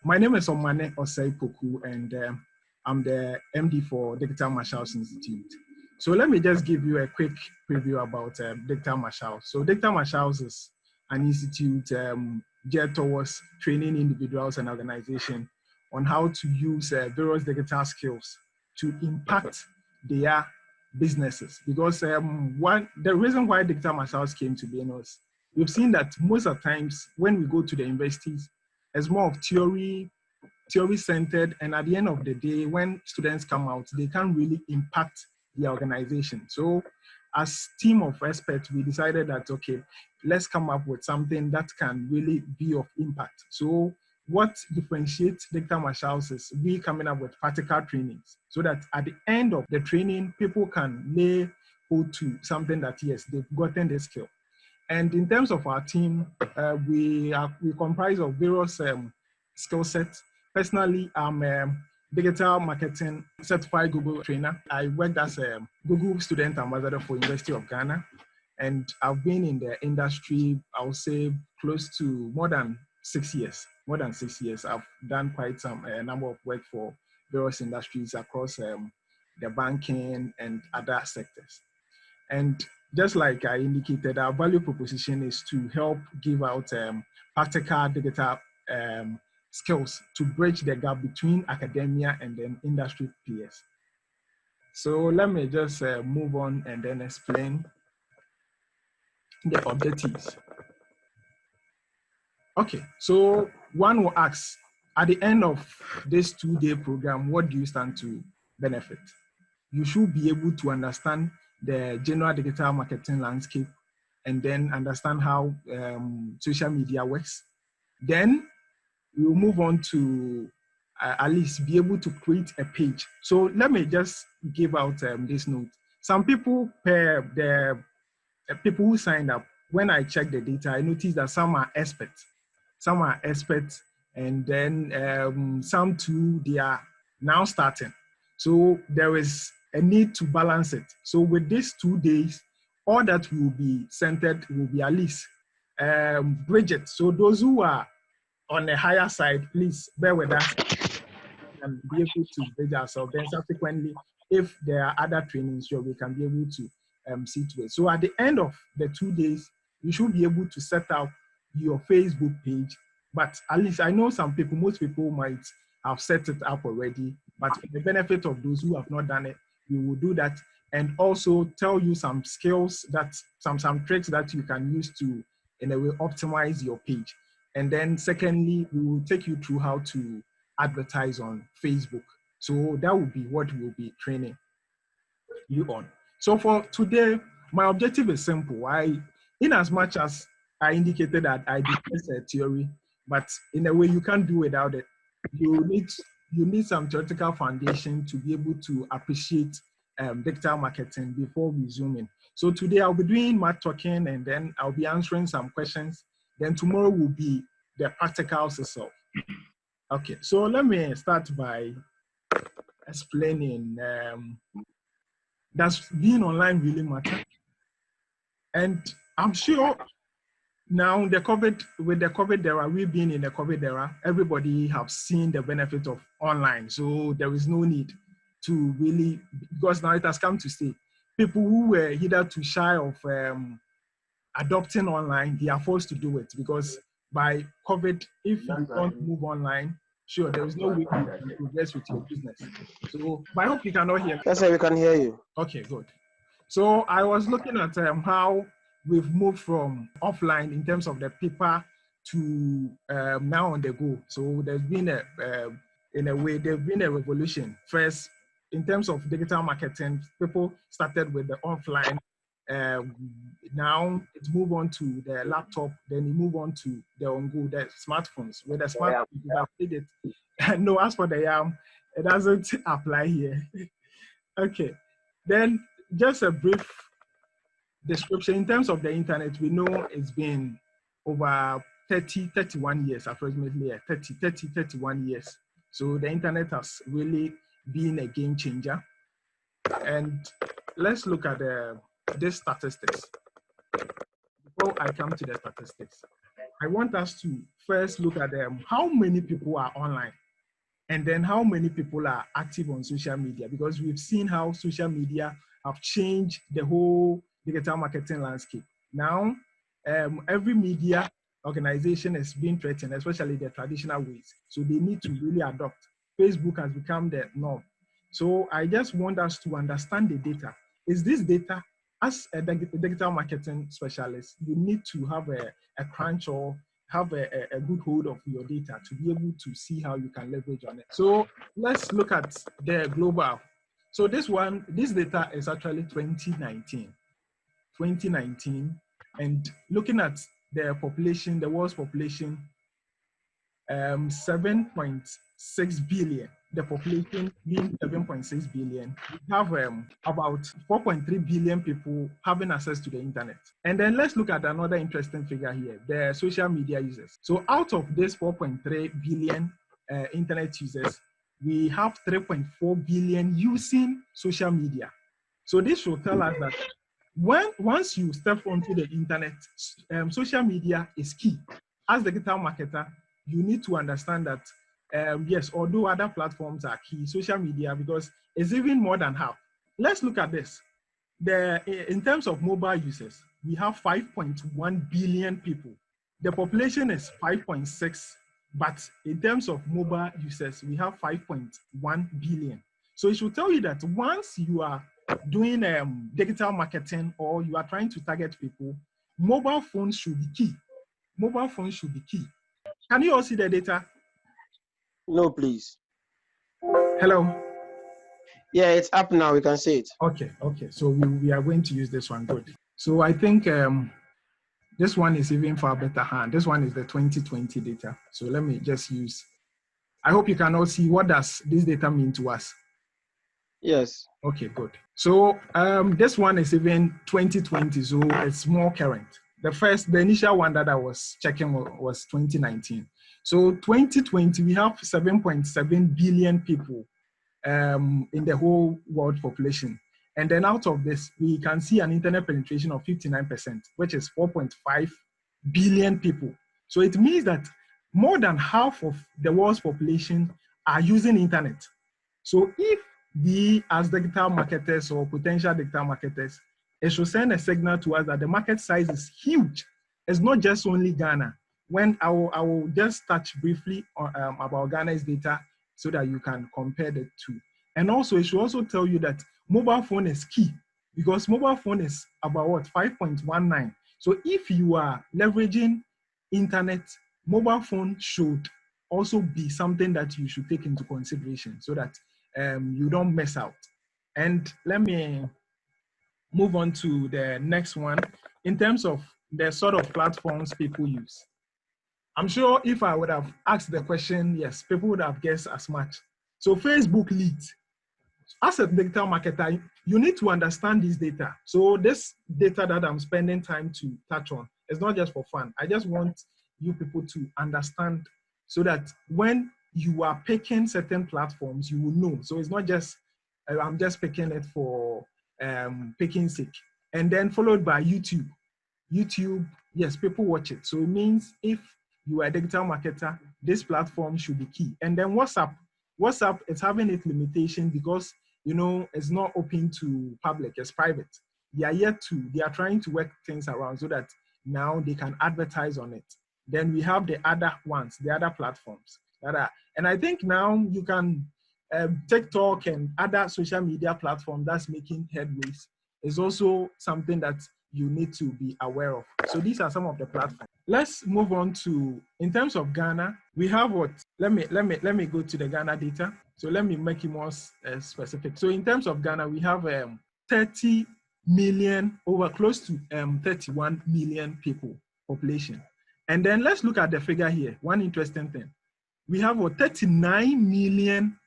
My name is Omane Osei Poku, and I'm the MD for Digital Marshals Institute. So let me just give you a quick preview about Digital Marshals. So Digital Marshals is an institute geared towards training individuals and organizations on how to use various digital skills to impact their businesses. Because the reason why Digital Marshals came to be was we've seen that most of the times when we go to the universities, it's more of theory-centered, and at the end of the day, when students come out, they can't really impact the organization. So as team of experts, we decided that, okay, let's come up with something that can really be of impact. So what differentiates Digital Marshals is we coming up with practical trainings so that at the end of the training, people can lay hold to something that, yes, they've gotten the skill. And in terms of our team, we comprise of various skill sets. Personally, I'm a digital marketing certified Google trainer. I worked as a Google student ambassador for University of Ghana. And I've been in the industry, I would say, close to more than 6 years. More than 6 years. I've done quite a number of work for various industries across the banking and other sectors. And just like I indicated, our value proposition is to help give out practical digital skills to bridge the gap between academia and then industry peers. So let me just move on and then explain the objectives. Okay, so one will ask, at the end of this 2-day program, what do you stand to benefit? You should be able to understand the general digital marketing landscape and then understand how social media works. Then we'll move on to at least be able to create a page. So let me just give out this note. Some people, the people who signed up, when I check the data, I noticed that some are experts. Some are experts, and then some too, they are now starting. So there is a need to balance it. So with these 2 days, all that will be centered will be at least bridge it. So those who are on the higher side, please bear with us and be able to bridge ourselves. Then subsequently, if there are other trainings, sure, we can be able to see to it. So at the end of the 2 days, you should be able to set up your Facebook page. But at least I know most people might have set it up already, but for the benefit of those who have not done it, we will do that and also tell you some skills that some tricks that you can use to, in a way, optimize your page. And then secondly, we will take you through how to advertise on Facebook. So that will be what we'll be training you on. So for today, my objective is simple. In as much as I indicated that I discussed a theory, but in a way you can't do without it. You need some theoretical foundation to be able to appreciate digital marketing before we zoom in. So today I'll be doing my talking and then I'll be answering some questions. Then tomorrow will be the practicals itself. Okay, so let me start by explaining does being online really matter? And I'm sure now with the COVID era, we've been in the COVID era, everybody have seen the benefit of online. So there is no need to really, because now it has come to stay. People who were either too shy of adopting online, they are forced to do it because by COVID, if you don't move online, sure, there is no way you can progress with your business. So I hope you cannot hear me. Yes, sir, we can hear you. Okay, good. So I was looking at how we've moved from offline in terms of the paper to now on the go. So there's been in a way, there's been a revolution. First, in terms of digital marketing, people started with the offline. Now it's moved on to the laptop, then you move on to the on-go, the smartphones. With the smartphone, you have played it. No, as for the it doesn't apply here. Okay, then just a brief description. In terms of the internet, we know it's been over 31 years, approximately 31 years. So the internet has really been a game changer. And let's look at these statistics. Before I come to the statistics, I want us to first look at how many people are online, and then how many people are active on social media, because we've seen how social media have changed the whole digital marketing landscape. Now, every media organization is being threatened, especially the traditional ways. So they need to really adopt. Facebook has become the norm. So I just want us to understand the data. Is this data, as a digital marketing specialist, you need to have a crunch or have a good hold of your data to be able to see how you can leverage on it. So let's look at the global. So this data is actually 2019, and looking at the population, the world's population, 7.6 billion. The population being 7.6 billion, we have about 4.3 billion people having access to the internet. And then let's look at another interesting figure here, the social media users. So out of this 4.3 billion internet users, we have 3.4 billion using social media. So this should tell us that once you step onto the internet, social media is key. As the digital marketer, you need to understand that yes, although other platforms are key, social media, because it's even more than half. Let's look at this. In terms of mobile users, we have 5.1 billion people. The population is 5.6, but in terms of mobile users, we have 5.1 billion. So it should tell you that once you are doing digital marketing or you are trying to target people, mobile phones should be key. Mobile phones should be key. Can you all see the data? No, please. Hello? Yeah, it's up now. We can see it. Okay. So we are going to use this one. Good. So I think this one is even far better hand. This one is the 2020 data. So let me just use. I hope you can all see what does this data mean to us. Yes. Okay, good. So this one is even 2020, so it's more current. The initial one that I was checking was 2019. So 2020, we have 7.7 billion people in the whole world population. And then out of this, we can see an internet penetration of 59%, which is 4.5 billion people. So it means that more than half of the world's population are using internet. So if we, as digital marketers or potential digital marketers, it should send a signal to us that the market size is huge. It's not just only Ghana. When I will just touch briefly on, about Ghana's data so that you can compare the two. And also, it should also tell you that mobile phone is key, because mobile phone is about what, 5.19. So if you are leveraging internet, mobile phone should also be something that you should take into consideration so that you don't miss out. And let me move on to the next one in terms of the sort of platforms people use. I'm sure if I would have asked the question, yes, people would have guessed as much. So Facebook leads. As a digital marketer, you need to understand this data. So this data that I'm spending time to touch on is not just for fun. I just want you people to understand so that when you are picking certain platforms, you will know. So it's not just, I'm just picking it for picking sake. And then followed by YouTube. YouTube, yes, people watch it. So it means if you are a digital marketer, this platform should be key. And then WhatsApp. WhatsApp is having its limitation because, you know, it's not open to public, it's private. They are trying to work things around so that now they can advertise on it. Then we have the other ones, the other platforms that are, and I think now you can, TikTok and other social media platforms that's making headways is also something that you need to be aware of. So these are some of the platforms. Let's move on to, in terms of Ghana, we have what? Let me go to the Ghana data. So let me make it more specific. So in terms of Ghana, we have 30 million, over close to 31 million people population. And then let's look at the figure here. One interesting thing. We have 39 million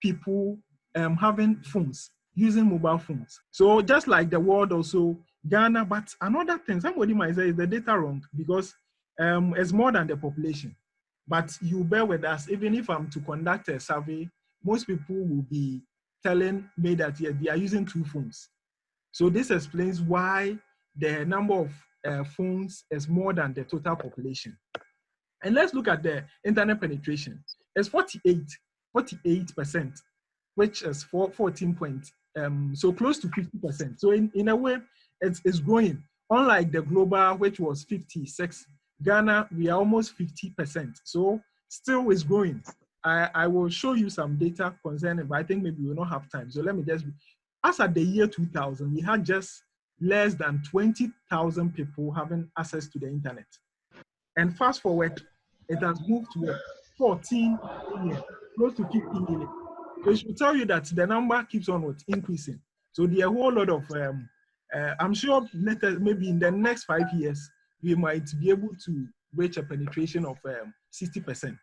people having phones, using mobile phones. So just like the world also, Ghana, but another thing, somebody might say is the data wrong because it's more than the population. But you bear with us, even if I'm to conduct a survey, most people will be telling me that yes, they are using 2 phones. So this explains why the number of phones is more than the total population. And let's look at the internet penetration. It's 48%, which is 14 point, so close to 50%. So in a way, it's growing. Unlike the global, which was 56, Ghana, we are almost 50%. So still is growing. I will show you some data concerning, but I think maybe we will not have time. So let me just, as at the year 2000, we had just less than 20,000 people having access to the internet. And fast forward, it has moved to 14 million, close to 15 million. So it should tell you that the number keeps on increasing. So there are a whole lot of, I'm sure maybe in the next 5 years, we might be able to reach a penetration of 60%.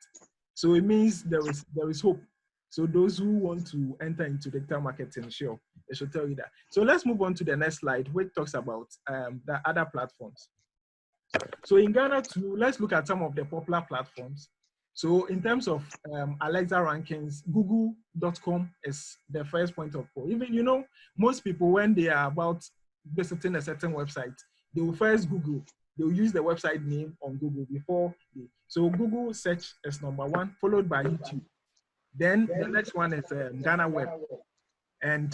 So it means there is hope. So those who want to enter into digital marketing, sure, they should tell you that. So let's move on to the next slide, which talks about the other platforms. So in Ghana too, let's look at some of the popular platforms. So in terms of Alexa rankings, google.com is the first point of call. Even, you know, most people, when they are about visiting a certain website, they will first Google. They will use the website name on Google before they. So Google search is #1, followed by YouTube. Then the next one is Ghana Web and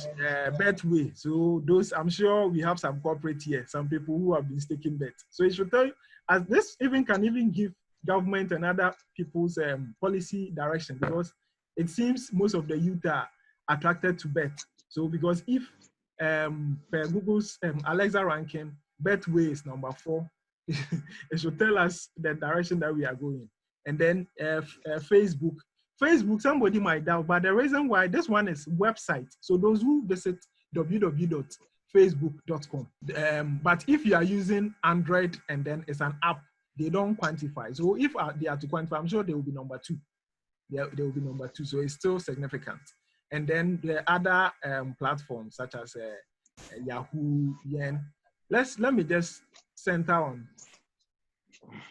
Betway. So those, I'm sure we have some corporate here, some people who have been staking bet. So it should tell you, as this can even give government and other people's policy direction, because it seems most of the youth are attracted to bet. So because if per Google's Alexa ranking, Betway is #4, it should tell us the direction that we are going. And then Facebook, somebody might doubt, but the reason why this one is website. So those who visit www.facebook.com. But if you are using Android and then it's an app, they don't quantify. So if they are to quantify, I'm sure they will be #2. They will be #2. So it's still significant. And then the other platforms such as Yahoo, Yen. Let me just center on.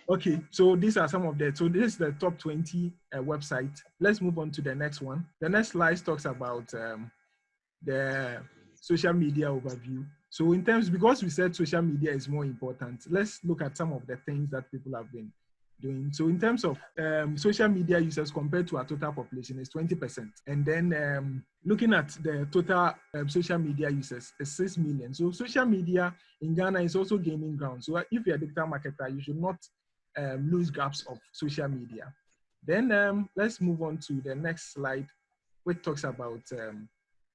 Okay, so these are some of the, so this is the top 20 website. Let's move on to the next one. The next slide talks about the social media overview. So in terms, because we said social media is more important, let's look at some of the things that people have been doing. So in terms of social media users compared to our total population is 20%. And then looking at the total social media users is 6 million. So social media in Ghana is also gaining ground. So if you're a digital marketer, you should not lose grasp of social media. Then let's move on to the next slide, which talks about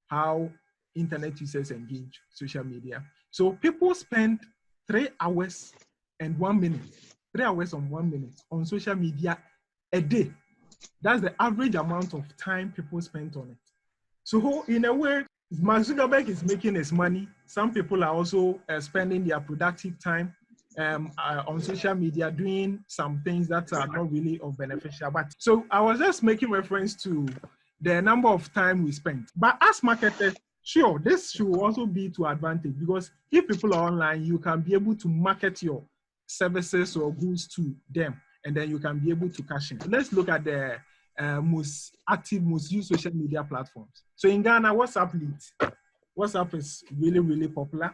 how internet users engage social media. So people spend 3 hours and 1 minute, 3 hours and 1 minute on social media a day. That's the average amount of time people spend on it. So in a way, Mark Zuckerberg is making his money. Some people are also spending their productive time on social media doing some things that are not really of beneficial. But so I was just making reference to the number of time we spent. But as marketers, sure, this should also be to advantage, because if people are online, you can be able to market your services or goods to them, and then you can be able to cash in. Let's look at the most active, most used social media platforms. So in Ghana, WhatsApp leads. WhatsApp is really, really popular.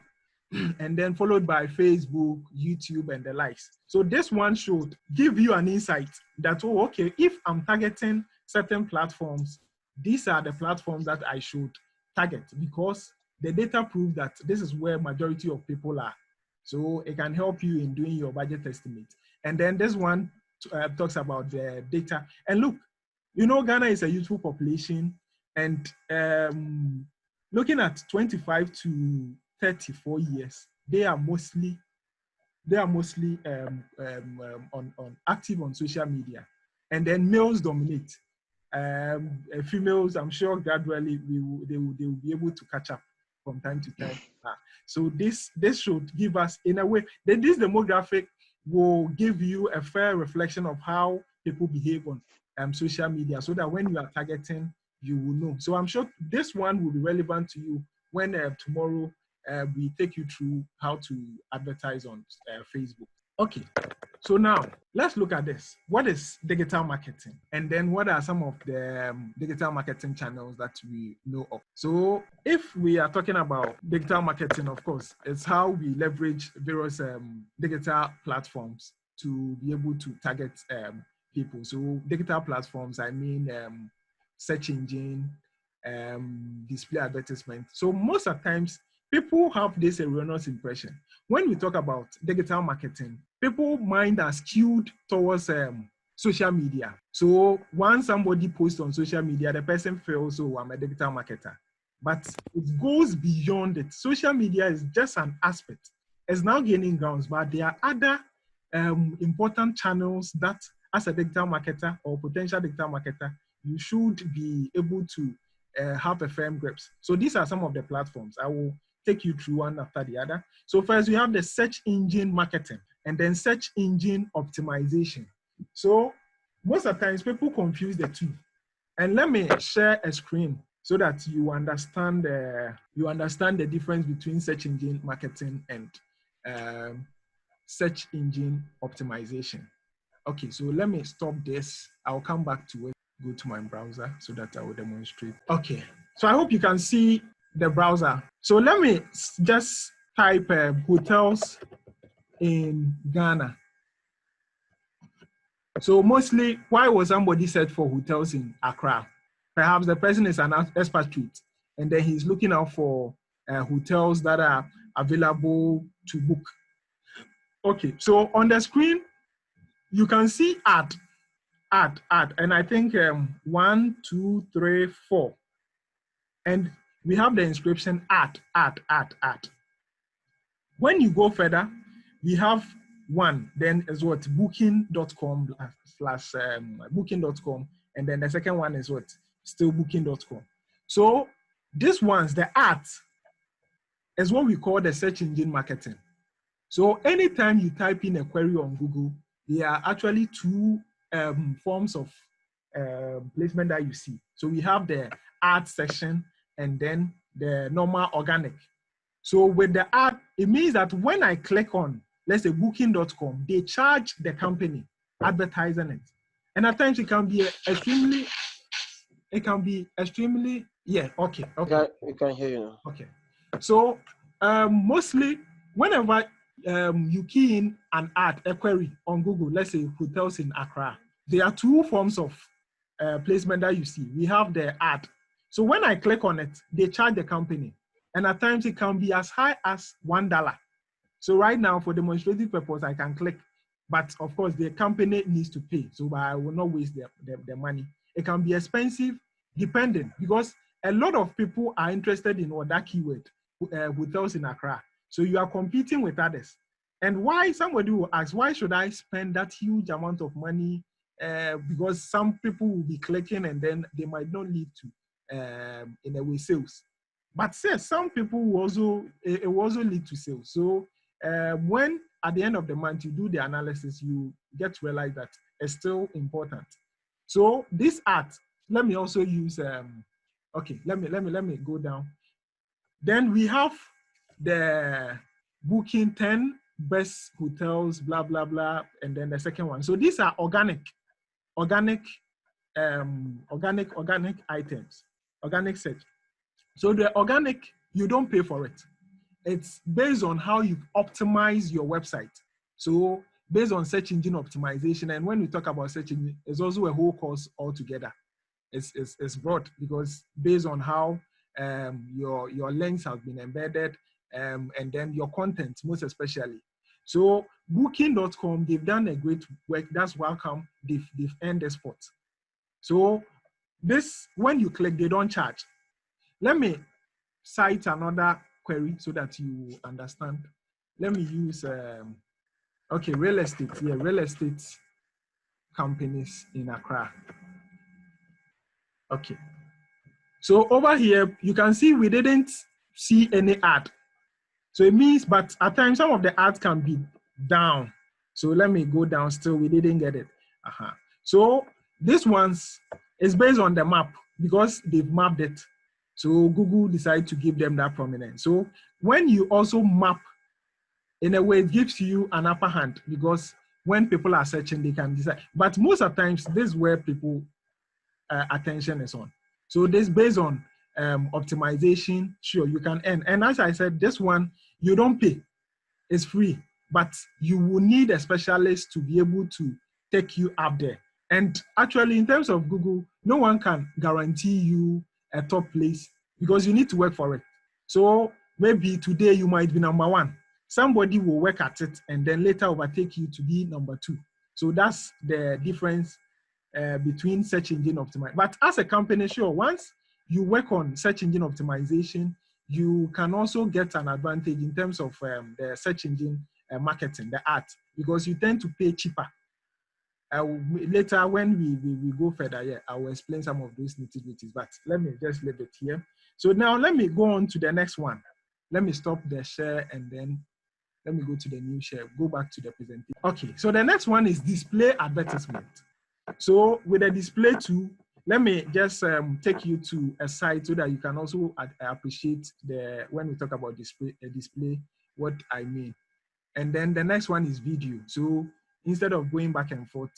And then followed by Facebook, YouTube, and the likes. So this one should give you an insight that, oh, okay, if I'm targeting certain platforms, these are the platforms that I should target, because the data proves that this is where majority of people are. So it can help you in doing your budget estimate. And then this one talks about the data. And look, you know, Ghana is a youthful population, and looking at 25 to 34 years, they are mostly on active on social media, and then males dominate. Females, I'm sure gradually they will be able to catch up from time to time. So this should give us, in a way, that this demographic will give you a fair reflection of how people behave on social media, so that when you are targeting, you will know. So I'm sure this one will be relevant to you when tomorrow we take you through how to advertise on Facebook. Okay, so now let's look at this. What is digital marketing? And then what are some of the digital marketing channels that we know of? So if we are talking about digital marketing, of course, it's how we leverage various digital platforms to be able to target people. So digital platforms, I mean search engine, display advertisement. So most of the times, people have this erroneous impression. When we talk about digital marketing, people mind are skewed towards social media. So once somebody posts on social media, the person feels, oh, I'm a digital marketer. But it goes beyond it. Social media is just an aspect. It's now gaining grounds, but there are other important channels that, as a digital marketer or potential digital marketer, you should be able to have a firm grasp. So these are some of the platforms. I will take you through one after the other. So first we have the search engine marketing and then search engine optimization. So most of the times people confuse the two. And let me share a screen so that you understand the difference between search engine marketing and search engine optimization. Okay, so let me stop this. I'll come back to it, go to my browser so that I will demonstrate. Okay, so I hope you can see the browser. So let me just type hotels in Ghana. So mostly, why was somebody search for hotels in Accra? Perhaps the person is an expatriate and then he's looking out for hotels that are available to book. Okay, so on the screen, you can see ad, and I think 1, 2, 3, 4. And we have the inscription ad. When you go further, we have one, then is what? Booking.com / booking.com. And then the second one is what? Still booking.com. So this one's the ads is what we call the search engine marketing. So anytime you type in a query on Google, there are actually two forms of placement that you see. So we have the ad section and then the normal organic. So with the ad, it means that when I click on, let's say booking.com, they charge the company advertising it. And at times it can be extremely, yeah, okay. We can hear you now. Okay. So mostly whenever you key in an ad, a query on Google, let's say hotels in Accra, there are two forms of placement that you see. We have the ad. So when I click on it, they charge the company. And at times it can be as high as $1. So right now, for demonstrative purpose, I can click. But of course, the company needs to pay. So I will not waste the money. It can be expensive, depending, because a lot of people are interested in that keyword, hotels in Accra. So you are competing with others. And why, somebody will ask, why should I spend that huge amount of money? Because some people will be clicking and then they might not lead to, in a way, sales. But some people will also lead to sales. So when at the end of the month you do the analysis, you get to realize that it's still important. So this ad, let me also use. Okay, let me go down. Then we have the booking 10 best hotels, blah blah blah, and then the second one. So these are organic items, organic search. So the organic, you don't pay for it. It's based on how you optimize your website. So based on search engine optimization, and when we talk about search engine, it's also a whole course altogether. It's broad because based on how your links have been embedded and then your content most especially. So booking.com, they've done a great work. That's welcome. They've earned the spot. So this, when you click, they don't charge. Let me cite another query so that you understand. Let me use, okay, real estate. Yeah, real estate companies in Accra. Okay. So over here, you can see we didn't see any ad. So it means, but at times some of the ads can be down. So let me go down still, we didn't get it. So this one's is based on the map because they've mapped it. So Google decided to give them that prominence. So when you also map in a way, it gives you an upper hand because when people are searching, they can decide. But most of the times, this is where people attention is on. So this based on optimization, sure, you can earn. And as I said, this one, you don't pay. It's free. But you will need a specialist to be able to take you up there. And actually, in terms of Google, no one can guarantee you a top place because you need to work for it. So maybe today you might be number one. Somebody will work at it and then later overtake you to be number two. So that's the difference between search engine optimization. But as a company, sure, once you work on search engine optimization, you can also get an advantage in terms of the search engine marketing, the art, because you tend to pay cheaper. Later, when we go further, yeah, I will explain some of those nitty-gritties, but let me just leave it here. So now let me go on to the next one. Let me stop the share and then let me go to the new share, go back to the presentation. Okay, so the next one is display advertisement. So with the display tool, let me just take you to a site so that you can also appreciate when we talk about display, what I mean. And then the next one is video. So instead of going back and forth,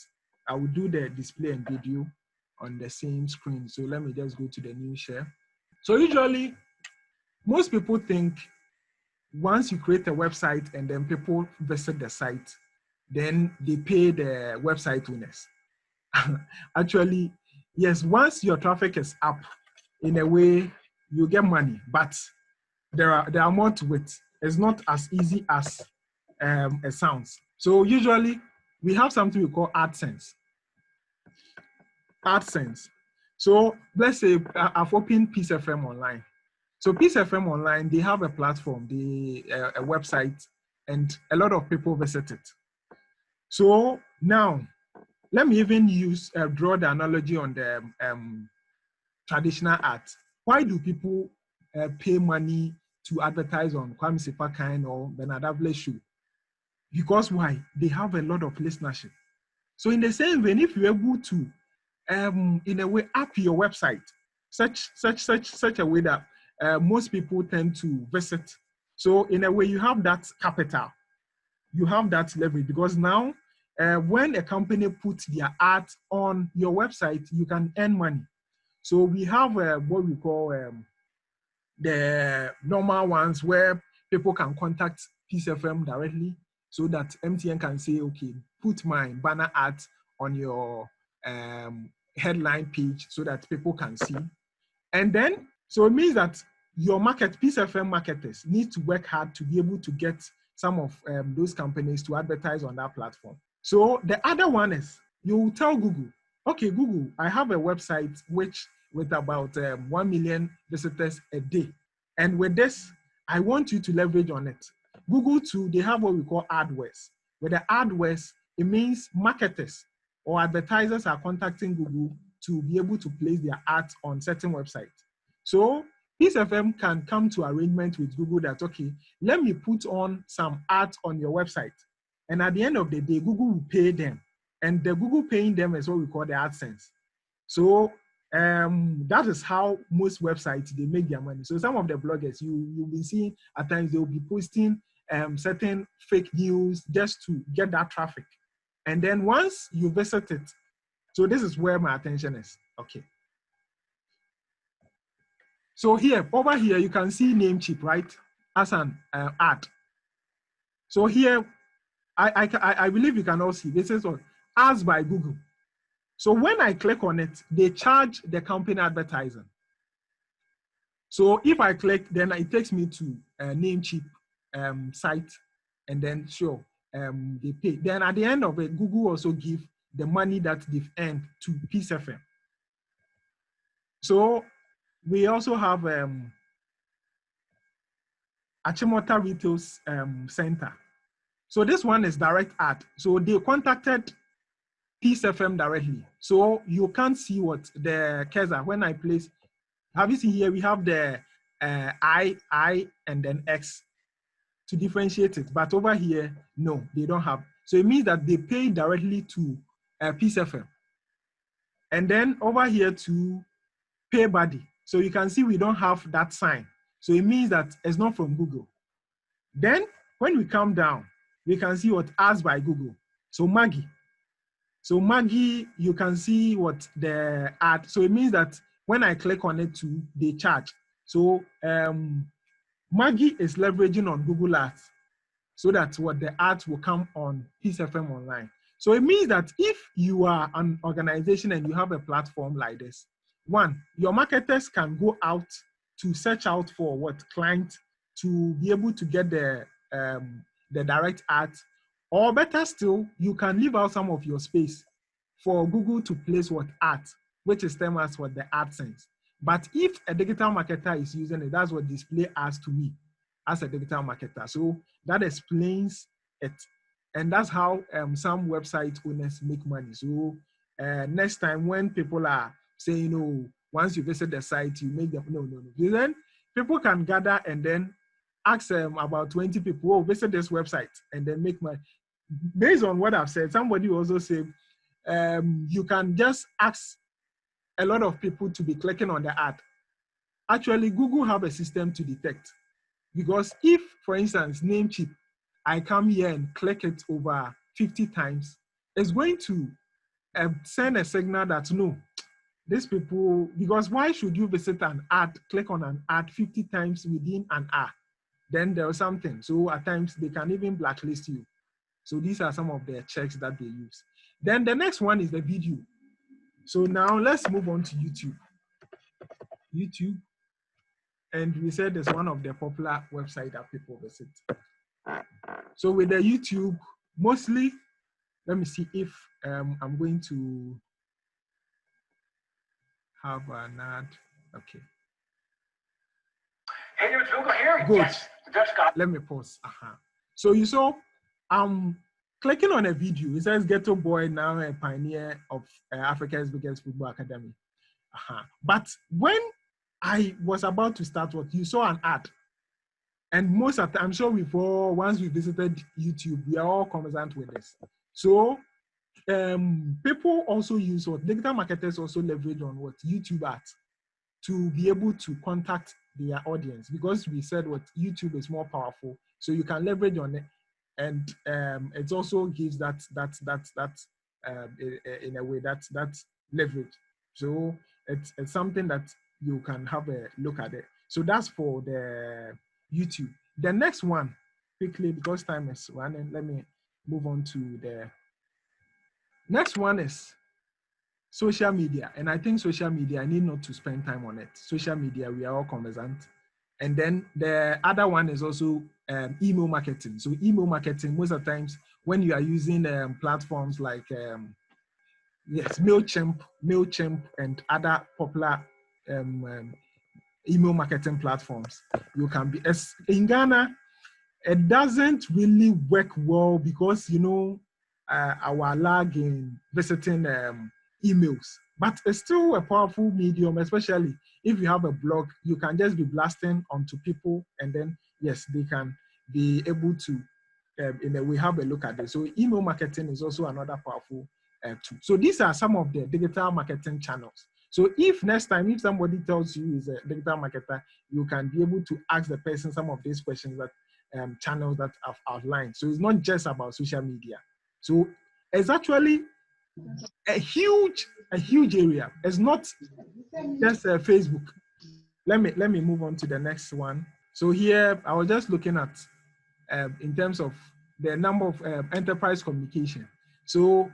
I will do the display and video on the same screen. So let me just go to the new share. So usually, most people think once you create a website and then people visit the site, then they pay the website owners. Actually, yes, once your traffic is up, in a way, you get money, but there are more to it. It's not as easy as it sounds. So usually, we have something we call Adsense. Adsense. So let's say I've opened Peace FM Online. So Peace FM Online, they have a platform, a website, and a lot of people visit it. So now, let me even draw the analogy on the traditional art. Why do people pay money to advertise on Kwame Sepa or Bernard Avle's show? Because why? They have a lot of listenership. So in the same vein, if you're able to, in a way, up your website, such a way that most people tend to visit. So in a way, you have that capital, you have that leverage, because now when a company puts their art on your website, you can earn money. So we have what we call the normal ones where people can contact Peace FM directly so that MTN can say, okay, put my banner art on your headline page so that people can see. And then, so it means that your Peace FM marketers need to work hard to be able to get some of those companies to advertise on that platform. So the other one is, you tell Google, okay, Google, I have a website with about 1 million visitors a day. And with this, I want you to leverage on it. Google too, they have what we call AdWords. With the AdWords, it means marketers or advertisers are contacting Google to be able to place their ads on certain websites. So Peace FM can come to arrangement with Google that, okay, let me put on some ads on your website. And at the end of the day, Google will pay them. And the Google paying them is what we call the Adsense. So that is how most websites, they make their money. So some of the bloggers, you'll be seeing at times they'll be posting certain fake news just to get that traffic. And then once you visit it, so this is where my attention is. Okay. So here, over here, you can see Namecheap, right? As an ad. So here, I believe you can all see, this is what, ads by Google. So when I click on it, they charge the company advertising. So if I click, then it takes me to a Namecheap site, and then sure, they pay. Then at the end of it, Google also give the money that they've earned to Peace FM. So we also have Achimota Retail Center. So this one is direct ad. So they contacted Peace FM directly. So you can't see what the cursor, when I place, have you seen here, we have the I, and then X to differentiate it. But over here, no, they don't have. So it means that they pay directly to Peace FM. And then over here to pay body. So you can see we don't have that sign. So it means that it's not from Google. Then when we come down, we can see what ads by Google. So Maggie. So Maggie, you can see what the ad. So it means that when I click on it too, they charge. So Maggie is leveraging on Google Ads so that what the ads will come on Peace FM Online. So it means that if you are an organization and you have a platform like this, one, your marketers can go out to search out for what clients to be able to get the direct ads, or better still, you can leave out some of your space for Google to place what ads, which is termed as what the Adsense. But if a digital marketer is using it, that's what display ads to me as a digital marketer. So that explains it. And that's how some website owners make money. So next time when people are saying, oh, once you visit the site, you make them, no. Then people can gather and then ask about 20 people, oh, visit this website and then make money. Based on what I've said, somebody also said, you can just ask a lot of people to be clicking on the ad. Actually, Google have a system to detect. Because if, for instance, Namecheap, I come here and click it over 50 times, it's going to send a signal that no, these people, because why should you visit an ad, click on an ad 50 times within an hour? Then there's something. So at times they can even blacklist you. So these are some of the checks that they use. Then the next one is the video. So now let's move on to YouTube. YouTube. And we said it's one of the popular websites that people visit. So with the YouTube, mostly, let me see if I'm going to have an ad. Okay. Hey, it's Google here. Good. Yes, the Dutch guy. Let me pause. So you saw, I'm clicking on a video. It says Ghetto Boy, now a pioneer of Africa's biggest football academy. But when I was about to start what, you saw an ad. And most of the time, I'm sure once we visited YouTube, we are all conversant with this. So people also use what digital marketers also leverage on what YouTube ads to be able to contact their audience, because we said what YouTube is more powerful, so you can leverage on it, and it also gives that in a way that leverage. So it's something that you can have a look at it. So that's for the YouTube. The next one, quickly, because time is running, let me move on to the next one is social media. And I think social media, I need not to spend time on it. Social media, we are all conversant. And then the other one is also email marketing. So email marketing, most of the times when you are using platforms like MailChimp and other popular email marketing platforms, you can be, as in Ghana, it doesn't really work well because, you know, our lag in visiting emails, but it's still a powerful medium, especially if you have a blog. You can just be blasting onto people, and then yes, they can be able to in a way have a look at it. So email marketing is also another powerful tool. So these are some of the digital marketing channels. So if next time, if somebody tells you is a digital marketer, you can be able to ask the person some of these questions that channels that I've outlined. So it's not just about social media. So it's actually a huge area. It's not just Facebook. Let me move on to the next one. So here I was just looking at in terms of the number of enterprise communication. So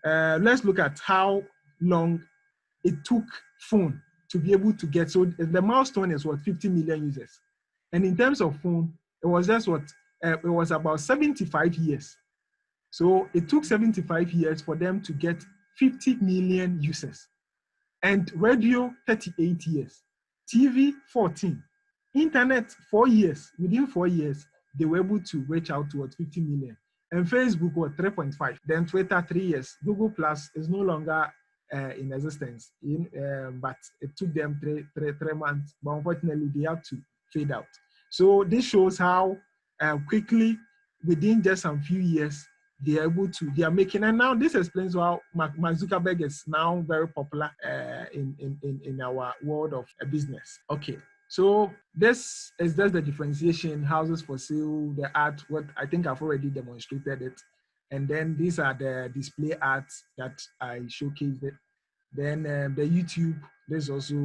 let's look at how long it took phone to be able to get. So the milestone is what, 50 million users. And in terms of phone, it was just what, it was about 75 years. So it took 75 years for them to get 50 million users. And radio, 38 years. TV, 14. Internet, 4 years. Within 4 years, they were able to reach out towards 50 million. And Facebook was 3.5. Then Twitter, 3 years. Google Plus is no longer in existence, but it took them three months. But unfortunately, they have to fade out. So this shows how quickly, within just some few years, they are making. And now this explains how Mark Zuckerberg is now very popular in our world of business. Okay, So this is just the differentiation, houses for sale, the art, what I think I've already demonstrated it. And then these are the display arts that I showcased it. Then the YouTube, there's also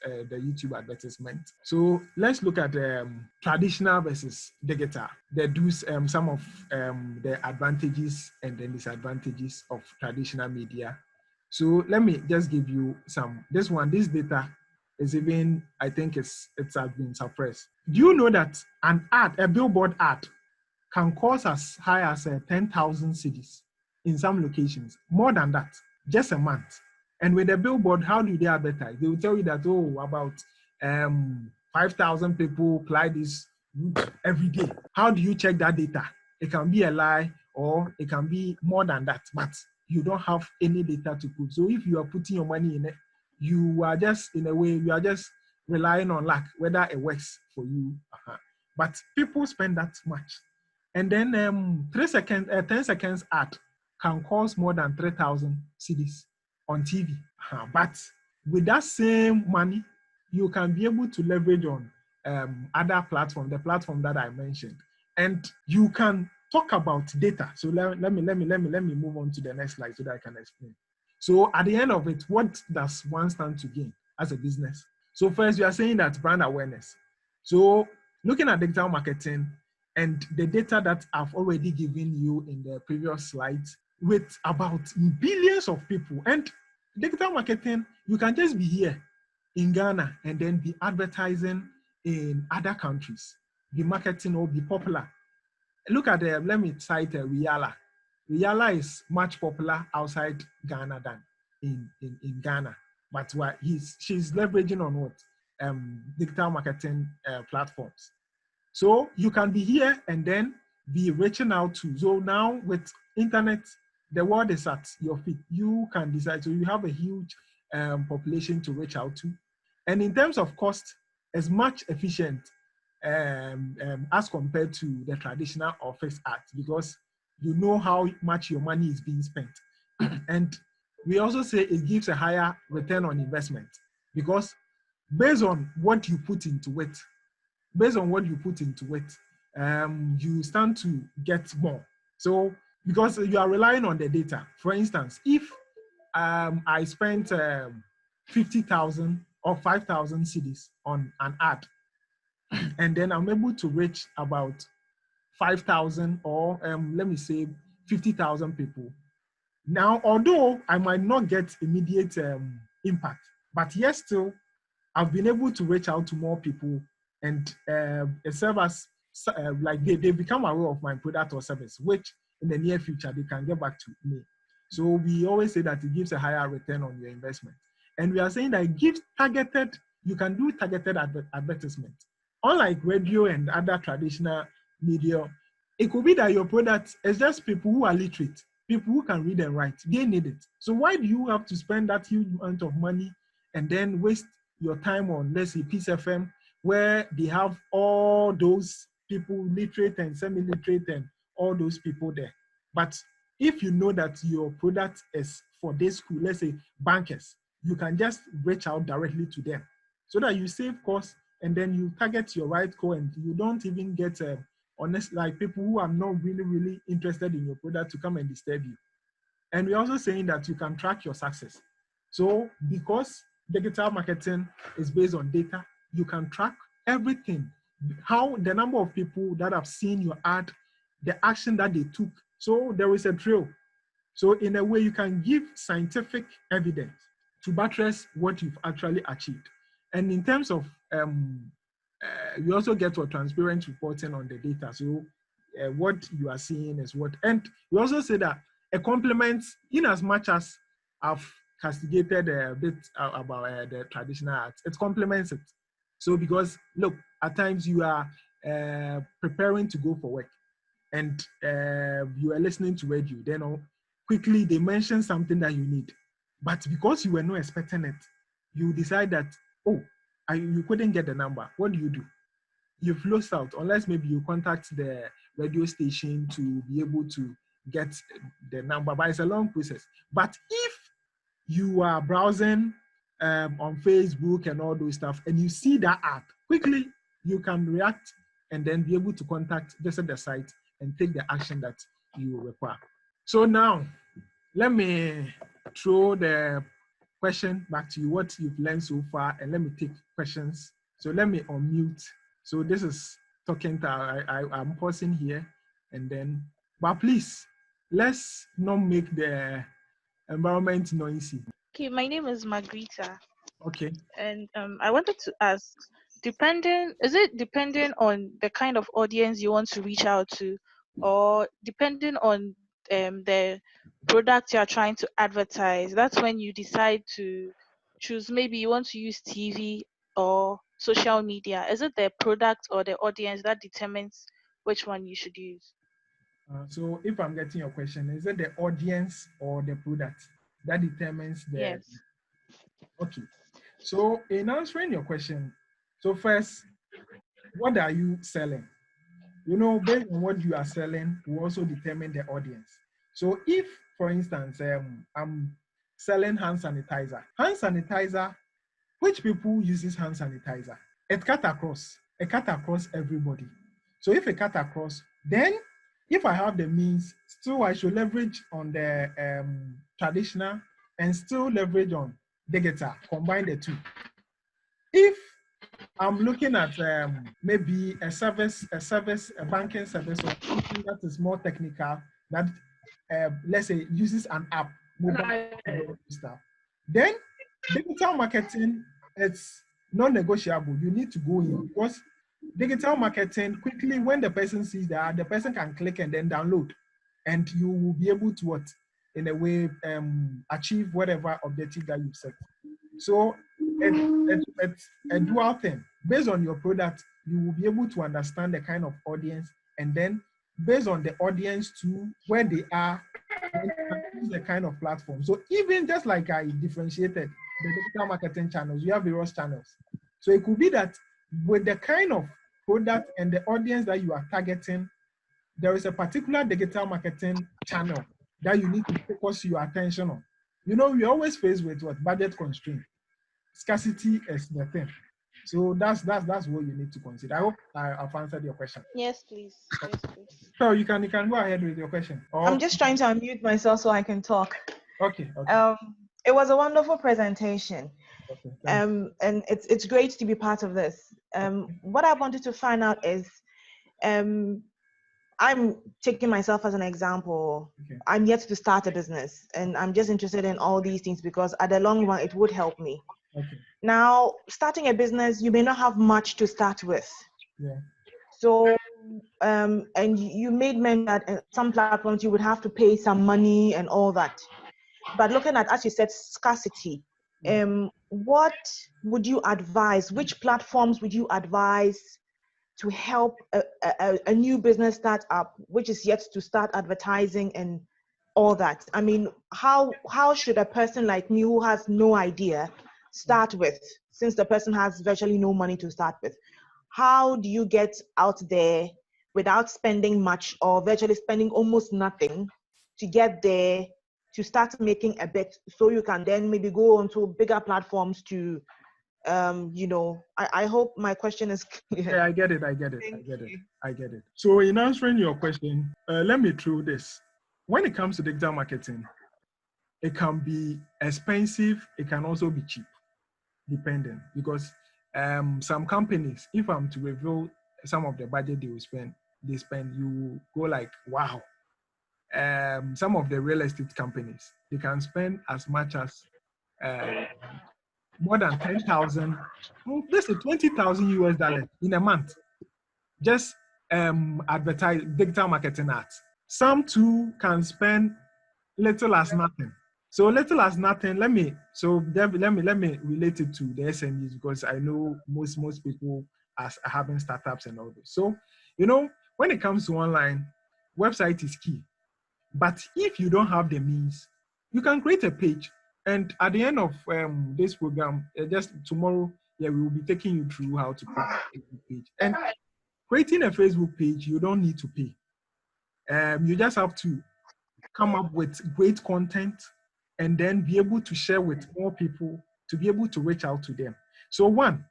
the YouTube advertisement. So let's look at traditional versus digital. They do some of the advantages and then disadvantages of traditional media. So let me just give you some. This data is even, I think it has been suppressed. Do you know that an ad, a billboard ad, can cost as high as 10,000 cedis in some locations, more than that, just a month? And with the billboard, how do they advertise? They will tell you that, oh, about 5,000 people apply this route every day. How do you check that data? It can be a lie or it can be more than that, but you don't have any data to prove. So if you are putting your money in it, you are just, in a way, you are just relying on luck, whether it works for you. But people spend that much. And then 10 seconds ad can cost more than 3,000 cedis on TV. But with that same money, you can be able to leverage on other platforms, the platform that I mentioned, and you can talk about data. So let me move on to the next slide so that I can explain. So at the end of it, what does one stand to gain as a business? So first, you are saying that brand awareness. So looking at digital marketing and the data that I've already given you in the previous slides, with about billions of people, and digital marketing, you can just be here in Ghana and then be advertising in other countries, be marketing or be popular. Look at let me cite Riala. Riala is much popular outside Ghana than in Ghana. But she's leveraging on what? Digital marketing platforms. So you can be here and then be reaching out to. So now with internet, the world is at your feet. You can decide. So you have a huge population to reach out to. And in terms of cost, it's much efficient as compared to the traditional office art, because you know how much your money is being spent. And we also say it gives a higher return on investment, because based on what you put into it, you stand to get more. So because you are relying on the data. For instance, if I spent 50,000 or 5,000 cedis on an ad, and then I'm able to reach about 5,000 or let me say 50,000 people. Now, although I might not get immediate impact, but yes, still, I've been able to reach out to more people, and it serves as like they become aware of my product or service, which in the near future they can get back to me. So we always say that it gives a higher return on your investment. And we are saying that it gives you can do targeted advertisement. Unlike radio and other traditional media, it could be that your product is just people who are literate, people who can read and write. They need it. So why do you have to spend that huge amount of money and then waste your time on, let's say, Peace FM, where they have all those people, literate and semi-literate and all those people there? But if you know that your product is for this school, let's say bankers, you can just reach out directly to them so that you save costs, and then you target your right core, and you don't even get honest, like people who are not really interested in your product to come and disturb you. And we're also saying that you can track your success. So because digital marketing is based on data, you can track everything, how the number of people that have seen your ad, the action that they took. So there is a trail. So in a way, you can give scientific evidence to buttress what you've actually achieved. And in terms of, you also get for transparent reporting on the data. So what you are seeing is what, and we also say that it complements, in as much as I've castigated a bit about the traditional arts, it complements it. So because look, at times you are preparing to go for work, and you are listening to radio, then quickly they mention something that you need, but because you were not expecting it, you decide that, oh, you couldn't get the number. What do? You've lost out, unless maybe you contact the radio station to be able to get the number, but it's a long process. But if you are browsing on Facebook and all those stuff, and you see that ad, quickly you can react and then be able to visit the site and take the action that you require. So now, let me throw the question back to you, what you've learned so far, and let me take questions. So let me unmute. So this is talking to, I'm pausing here, and then, but please, let's not make the environment noisy. Okay, my name is Margarita. Okay. And I wanted to ask, is it depending on the kind of audience you want to reach out to, or depending on the product you are trying to advertise? That's when you decide to choose, maybe you want to use TV or social media. Is it the product or the audience that determines which one you should use? So if I'm getting your question, is it the audience or the product that determines the... Yes. Okay. So in answering your question, so first, what are you selling? You know, based on what you are selling, will also determine the audience. So if, for instance, I'm selling hand sanitizer, which people uses hand sanitizer? It cut across everybody. So if it cut across, then if I have the means, still I should leverage on the traditional and still leverage on digital, combine the two. If I'm looking at maybe a banking service, or something that is more technical, that let's say uses an app, mobile stuff, then digital marketing, it's non-negotiable. You need to go in, because digital marketing, quickly when the person sees that, the person can click and then download, and you will be able to what, in a way, achieve whatever objective that you've set. So it's a dual thing. Based on your product, you will be able to understand the kind of audience, and then based on the audience to where they are, then you can choose the kind of platform. So even just like I differentiated the digital marketing channels, you have various channels. So it could be that with the kind of product and the audience that you are targeting, there is a particular digital marketing channel that you need to focus your attention on. You know, we always face with what? Budget constraint. Scarcity is the thing. So that's what you need to consider. I hope I've answered your question. Yes, please. Yes, please. So you can go ahead with your question. I'm just trying to unmute myself so I can talk. Okay. It was a wonderful presentation. Okay, and it's great to be part of this. What I wanted to find out is, I'm taking myself as an example. Okay. I'm yet to start a business, and I'm just interested in all these things because at the long run, it would help me. Okay. Now, starting a business, you may not have much to start with. Yeah. So, and you made mention that in some platforms you would have to pay some money and all that. But looking at, as you said, scarcity, what would you advise? Which platforms would you advise to help a new business start up, which is yet to start advertising and all that? I mean, how should a person like me who has no idea start with, since the person has virtually no money to start with? How do you get out there without spending much or virtually spending almost nothing to get there, to start making a bet, so you can then maybe go onto bigger platforms to, I hope my question is clear. Yeah, I get it. I get it. So in answering your question, let me throw this. When it comes to digital marketing, it can be expensive. It can also be cheap, depending, because some companies, if I'm to reveal some of the budget they spend, you go like, wow. Some of the real estate companies, they can spend as much as more than 10,000, let's say 20,000 US dollars in a month, just advertise digital marketing ads. Some too can spend little as nothing. So little as nothing. Let me relate it to the SMEs, because I know most people are having startups and all this. So when it comes to online, website is key. But if you don't have the means, you can create a page. And at the end of this program, just tomorrow, we will be taking you through how to create a Facebook page. And creating a Facebook page, you don't need to pay. You just have to come up with great content and then be able to share with more people to be able to reach out to them. So one,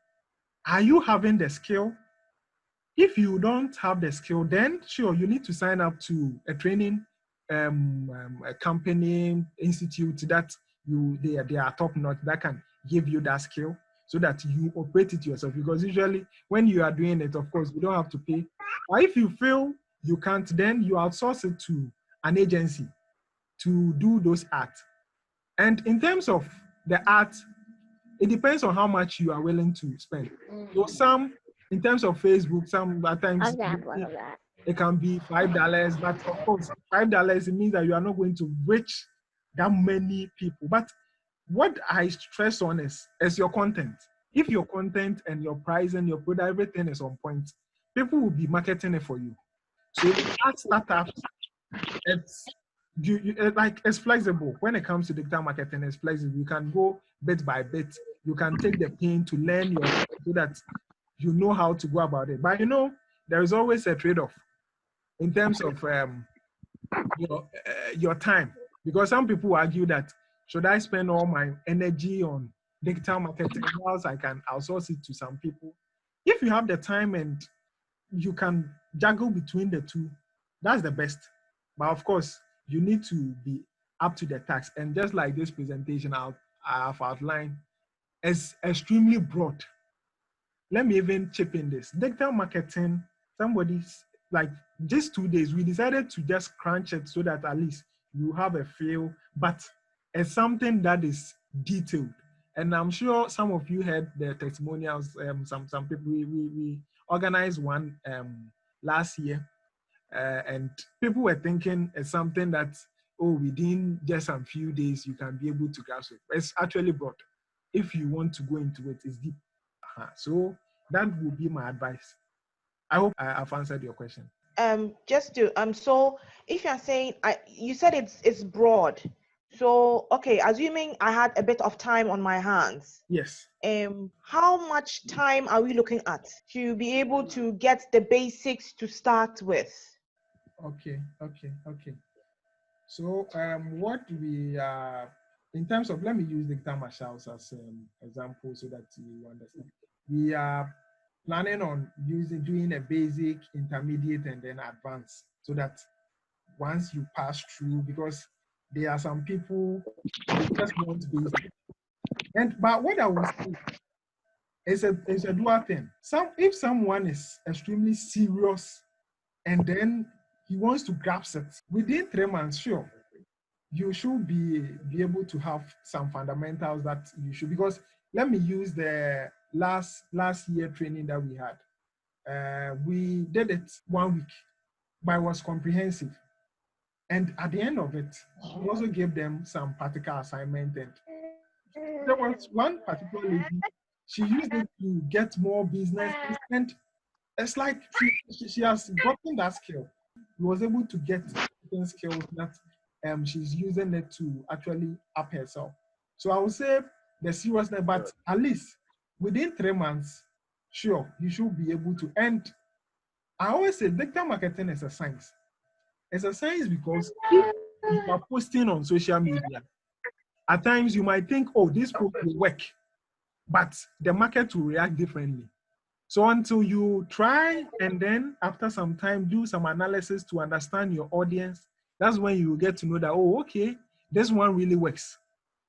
are you having the skill? If you don't have the skill, then sure, you need to sign up to a training a company, institute that they are top notch that can give you that skill so that you operate it yourself. Because usually when you are doing it, of course, you don't have to pay. Or if you feel you can't, then you outsource it to an agency to do those acts. And in terms of the art, it depends on how much you are willing to spend. So some, in terms of Facebook, some at times it can be $5, but of course, $5 it means that you are not going to reach that many people. But what I stress on is your content. If your content and your price and your product, everything is on point, people will be marketing it for you. So as startups, it's it's flexible. When it comes to digital marketing, it's flexible. You can go bit by bit. You can take the pain to learn so that you know how to go about it. But there is always a trade-off in terms of your time, because some people argue that should I spend all my energy on digital marketing whilst I can outsource it to some people? If you have the time and you can juggle between the two, that's the best. But of course, you need to be up to the task. And just like this presentation I have outlined, is extremely broad. Let me even chip in this. Digital marketing, somebody's like just 2 days, we decided to just crunch it so that at least you have a feel, but it's something that is detailed. And I'm sure some of you heard the testimonials. Some people, we organized one last year, and people were thinking it's something that, within just a few days, you can be able to grasp it. It's actually broad. If you want to go into it, it's deep. So that would be my advice. I hope I've answered your question. So if you're saying, you said it's broad. So, okay, assuming I had a bit of time on my hands. Yes. How much time are we looking at to be able to get the basics to start with? Okay. So what we in terms of, let me use the Marshals as an example so that you understand. We are planning on doing a basic, intermediate, and then advanced, so that once you pass through, because there are some people who just want basic. But what I will say is a dual thing. If someone is extremely serious and then he wants to grasp it within 3 months, sure, you should be able to have some fundamentals that you should, because let me use the last year training that we had. We did it 1 week, but it was comprehensive. And at the end of it, we also gave them some practical assignment. And there was one particular lady, she used it to get more business, and it's like she has gotten that skill. She was able to get skills that she's using it to actually up herself. So I would say the seriousness, but at least within 3 months, sure, you should be able to. And I always say digital marketing is a science. It's a science because if you are posting on social media, at times you might think, this post will work, but the market will react differently. So until you try and then after some time do some analysis to understand your audience, that's when you get to know that, okay, this one really works.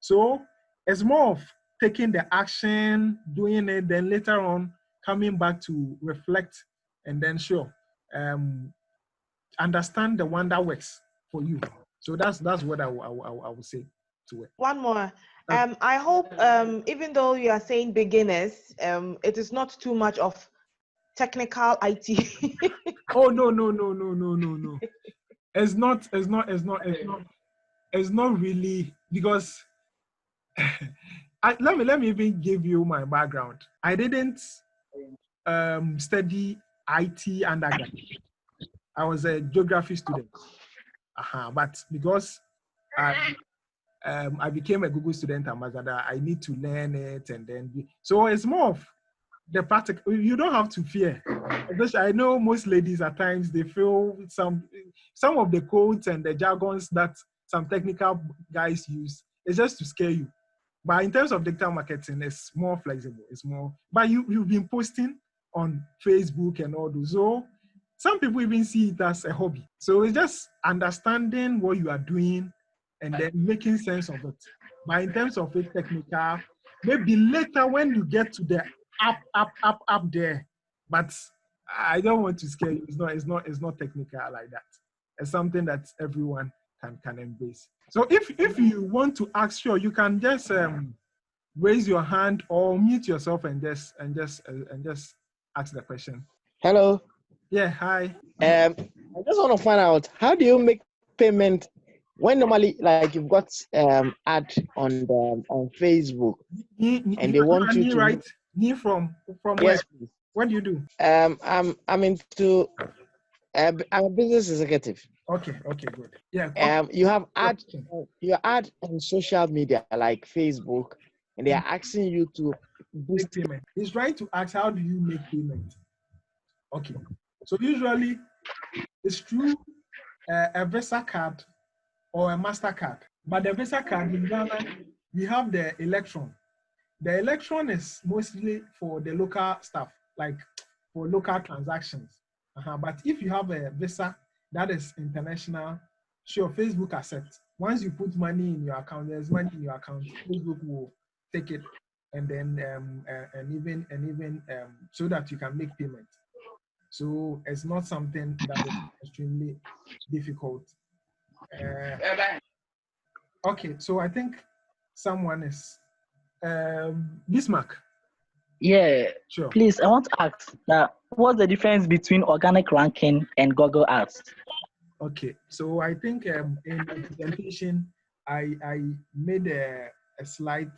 So it's more of taking the action, doing it, then later on coming back to reflect and then understand the one that works for you. So that's what I would say to it. One more. I hope even though you are saying beginners, it is not too much of technical IT. Oh no. It's not really, because let me even give you my background. I didn't study IT undergrad. I was a geography student. But because I became a Google Student Ambassador, I need to learn it, and then so it's more of the practical. You don't have to fear. I know most ladies at times they feel some of the codes and the jargons that some technical guys use is just to scare you. But in terms of digital marketing, it's more flexible. It's more, but you've been posting on Facebook and all those. So some people even see it as a hobby. So it's just understanding what you are doing and then making sense of it. But in terms of it technical, maybe later when you get to the up there. But I don't want to scare you. It's not technical like that. It's something that everyone can embrace. So if you want to ask, sure, you can just raise your hand or mute yourself and just ask the question. Hello. Yeah, hi. I just want to find out, how do you make payment when normally, like, you've got ad on Facebook and they want you to write from yes, where? please. What do you do? I'm into I'm a business executive. Okay, good. Yeah. You have your ad on social media like Facebook, and they are asking you to boost payment. He's trying to ask, how do you make payment? Okay. So usually it's through a Visa card or a MasterCard. But the Visa card in Ghana, we have the Electron. The Electron is mostly for the local stuff, like for local transactions. But if you have a Visa that is international, sure, Facebook accepts. Once you put money in your account, there's money in your account, Facebook will take it and then and even so that you can make payment. So it's not something that is extremely difficult. Okay, so I think someone is Bismarck. Yeah, Sure. please, I want to ask that what's the difference between organic ranking and Google Ads? Okay, so I think in the presentation, I made a slight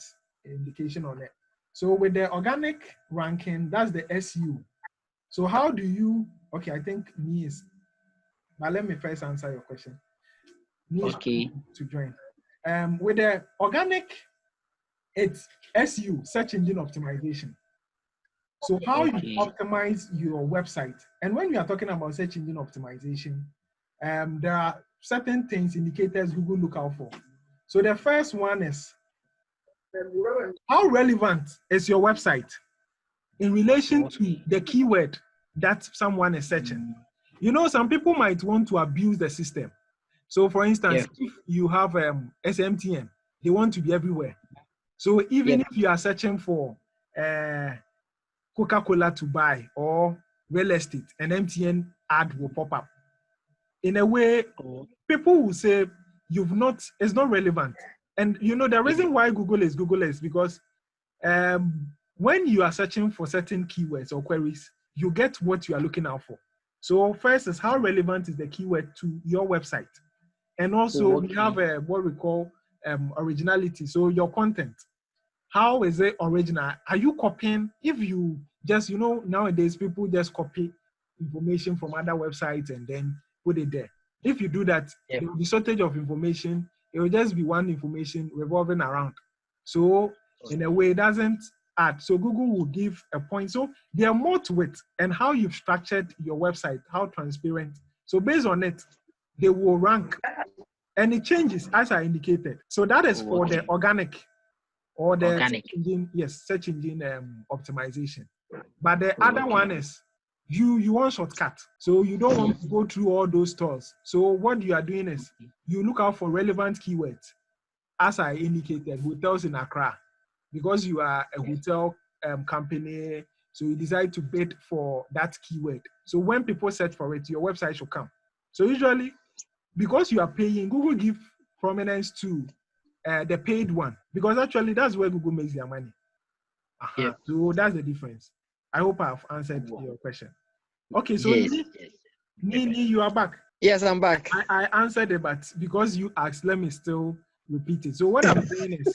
indication on it. So with the organic ranking, that's the SU. So how do you, okay, I think me is, but let me first answer your question. Okay. To join. With the organic, it's SU, search engine optimization. So how you optimize your website. And when we are talking about search engine optimization, there are certain things, indicators Google look out for. So the first one is, how relevant is your website in relation to the keyword that someone is searching? You know, some people might want to abuse the system. So for instance, if you have SMTN, they want to be everywhere. So even if you are searching for Coca-Cola to buy or real estate, an MTN ad will pop up. In a way, people will say it's not relevant. And you know, the reason why Google is because when you are searching for certain keywords or queries, you get what you are looking out for. So first is, how relevant is the keyword to your website? And also we have what we call originality. So your content, how is it original? Are you copying? If you just, you know, nowadays people just copy information from other websites and then put it there. If you do that, there will be shortage of information. It will just be one information revolving around. So in a way, it doesn't add. So Google will give a point. So there are more to it, and how you've structured your website, how transparent. So based on it, they will rank, and it changes as I indicated. So that is for the organic or the search engine optimization. But the other one is you want shortcut. So you don't want to go through all those stores. So what you are doing is you look out for relevant keywords. As I indicated, hotels in Accra, because you are a hotel company, so you decide to bid for that keyword. So when people search for it, your website should come. So usually, because you are paying, Google give prominence to the paid one, because actually that's where Google makes their money. So that's the difference. I hope I've answered your question. Okay, so Nini, you are back. Yes, I'm back. I answered it, but because you asked, let me still repeat it. So what I'm saying is,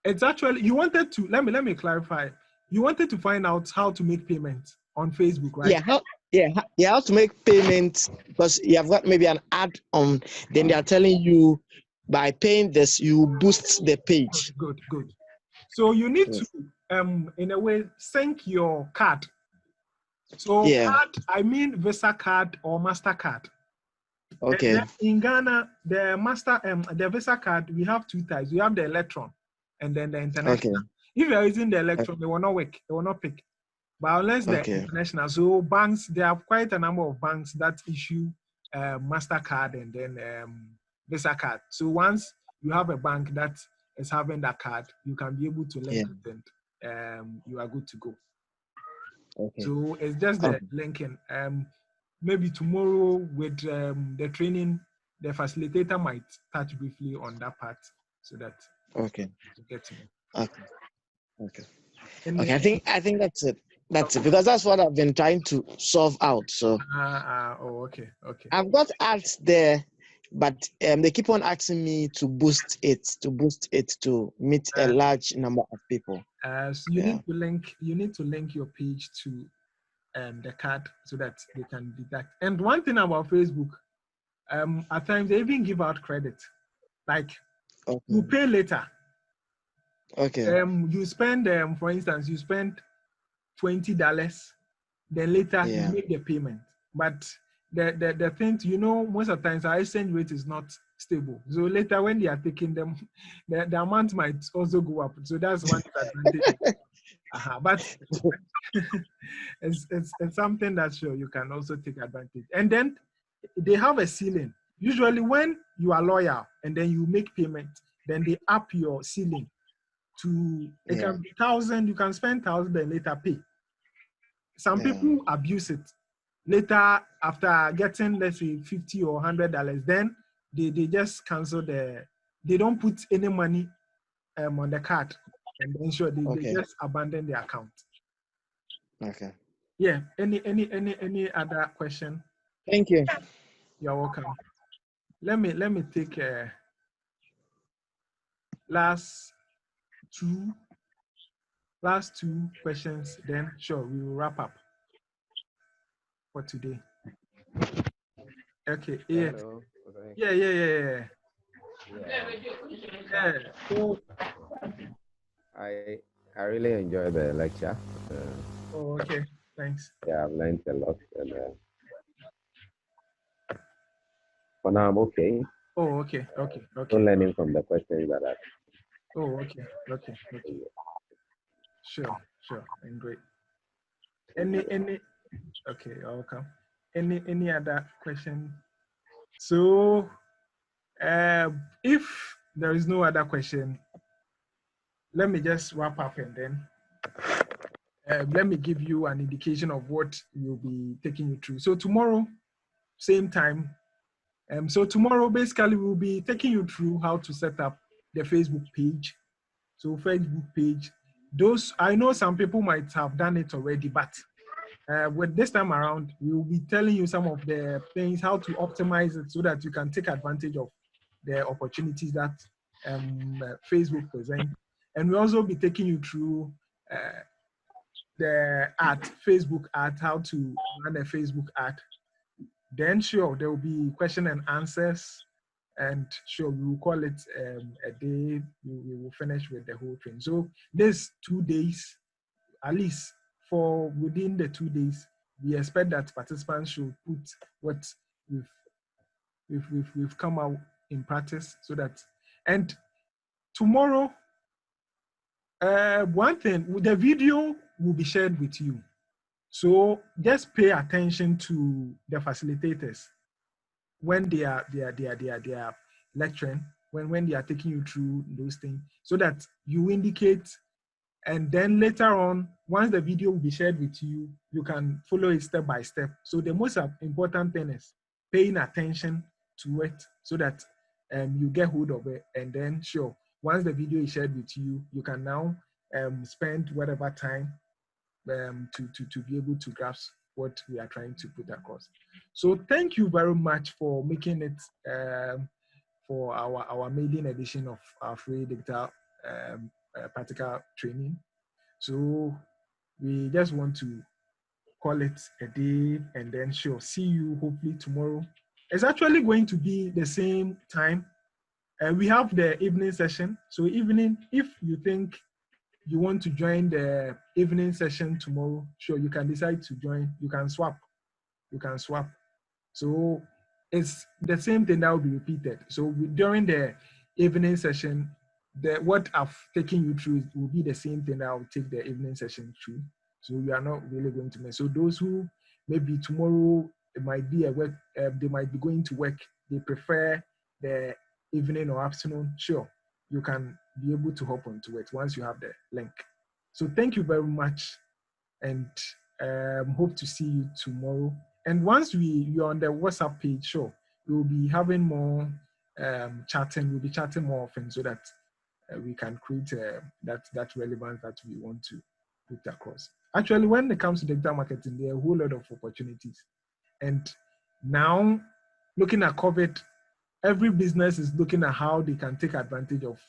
it's actually, you wanted to, let me clarify. You wanted to find out how to make payments on Facebook, right? How to make payments, because you have got maybe an ad on, then they are telling you by paying this, you boost the page. Good. So you need to, in a way, sync your card. So card, I mean Visa card or MasterCard. Okay. And then in Ghana, the Visa card, we have 2 types. We have the Electron and then the International. Okay. If you're using the Electron, they will not work. They will not pick. But unless the Okay. International, so banks, there are quite a number of banks that issue MasterCard and then Visa card. So once you have a bank that is having that card, you can be able to link it and you are good to go. Okay. So it's just the linking. Maybe tomorrow with the training, the facilitator might touch briefly on that part so that Okay. you get to know. Okay. Okay. Okay. I think that's it. That's it, because that's what I've been trying to solve out. So okay. I've got ads there, but they keep on asking me to boost it to meet a large number of people. So you need to link your page to the card so that they can deduct. And one thing about Facebook, at times they even give out credit, like you pay later. Okay. You spend for instance, you spend $20, then later you make the payment. But the thing, most of the times our exchange rate is not stable. So later when they are taking them, the amount might also go up. So that's one advantage. But it's something that you can also take advantage. And then they have a ceiling. Usually when you are loyal and then you make payment, then they up your ceiling to it can be 1,000. You can spend 1,000 and later pay. Some people abuse it. Later, after getting, let's say, $50 or $100, then they just cancel they don't put any money on the card, and then they just abandon the account. Okay. Yeah. Any other question? Thank you. You're welcome. Let me take last two questions. Then we will wrap up for today. Okay. Yeah. Hello. Yeah. So I really enjoyed the lecture. okay. Thanks. Yeah, I've learned a lot, and for now I'm okay. Oh, okay. Still learning from the questions that I. Oh, okay. Sure. And great. Any okay, welcome. Any other question? So if there is no other question, let me just wrap up and then let me give you an indication of what we'll be taking you through. So tomorrow, same time. So tomorrow, basically, we'll be taking you through how to set up the Facebook page. So Facebook page, I know some people might have done it already, but with this time around, we will be telling you some of the things, how to optimize it so that you can take advantage of the opportunities that Facebook presents. And we'll also be taking you through the Facebook ad, how to run a Facebook ad. Then there will be question and answers, and we will call it a day. We will finish with the whole thing. So these 2 days, at least for within the 2 days, we expect that participants should put what we've come out in practice, so that. And tomorrow, one thing, the video will be shared with you. So just pay attention to the facilitators when they are lecturing, when they are taking you through those things, so that you indicate, and then later on, once the video will be shared with you, you can follow it step by step. So the most important thing is paying attention to it, so that you get hold of it, and then once the video is shared with you, you can now spend whatever time to be able to grasp what we are trying to put across. So thank you very much for making it for our maiden edition of our free digital practical training. So we just want to call it a day, and then see you hopefully tomorrow. It's actually going to be the same time. We have the evening session. So evening, if you think you want to join the evening session tomorrow, you can decide to join. You can swap. So it's the same thing that will be repeated. So during the evening session, what I've taken you through will be the same thing that I'll take the evening session through. So we are not really going to miss. So those who maybe tomorrow it might be a work, they might be going to work. They prefer the evening or afternoon. Sure, you can be able to hop onto it once you have the link. So thank you very much, and hope to see you tomorrow. And once you're on the WhatsApp page, sure, we'll be having more chatting. We'll be chatting more often so that we can create that relevance that we want to put across. Actually, when it comes to digital marketing, there are a whole lot of opportunities. And now, looking at COVID, every business is looking at how they can take advantage of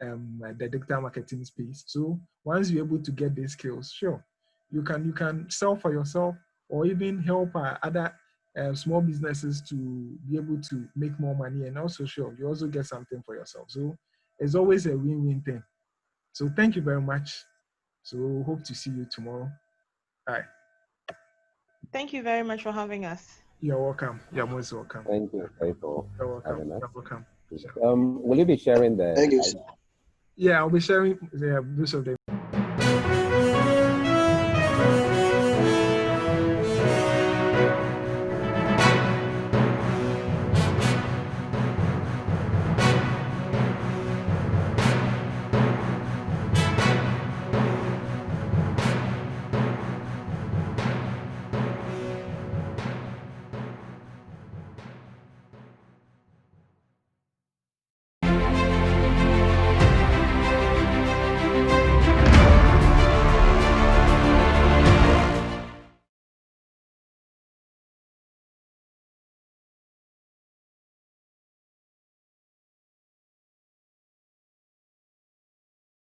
the digital marketing space. So once you're able to get these skills, sure, you can sell for yourself or even help other small businesses to be able to make more money, and also sure, you also get something for yourself. So it's always a win-win thing. So thank you very much. So hope to see you tomorrow. Bye. Thank you very much for having us. You're welcome. You're most welcome. Thank you for You're welcome. having us. You're welcome. Will you be sharing the? Thank you. Yeah, I'll be sharing those of the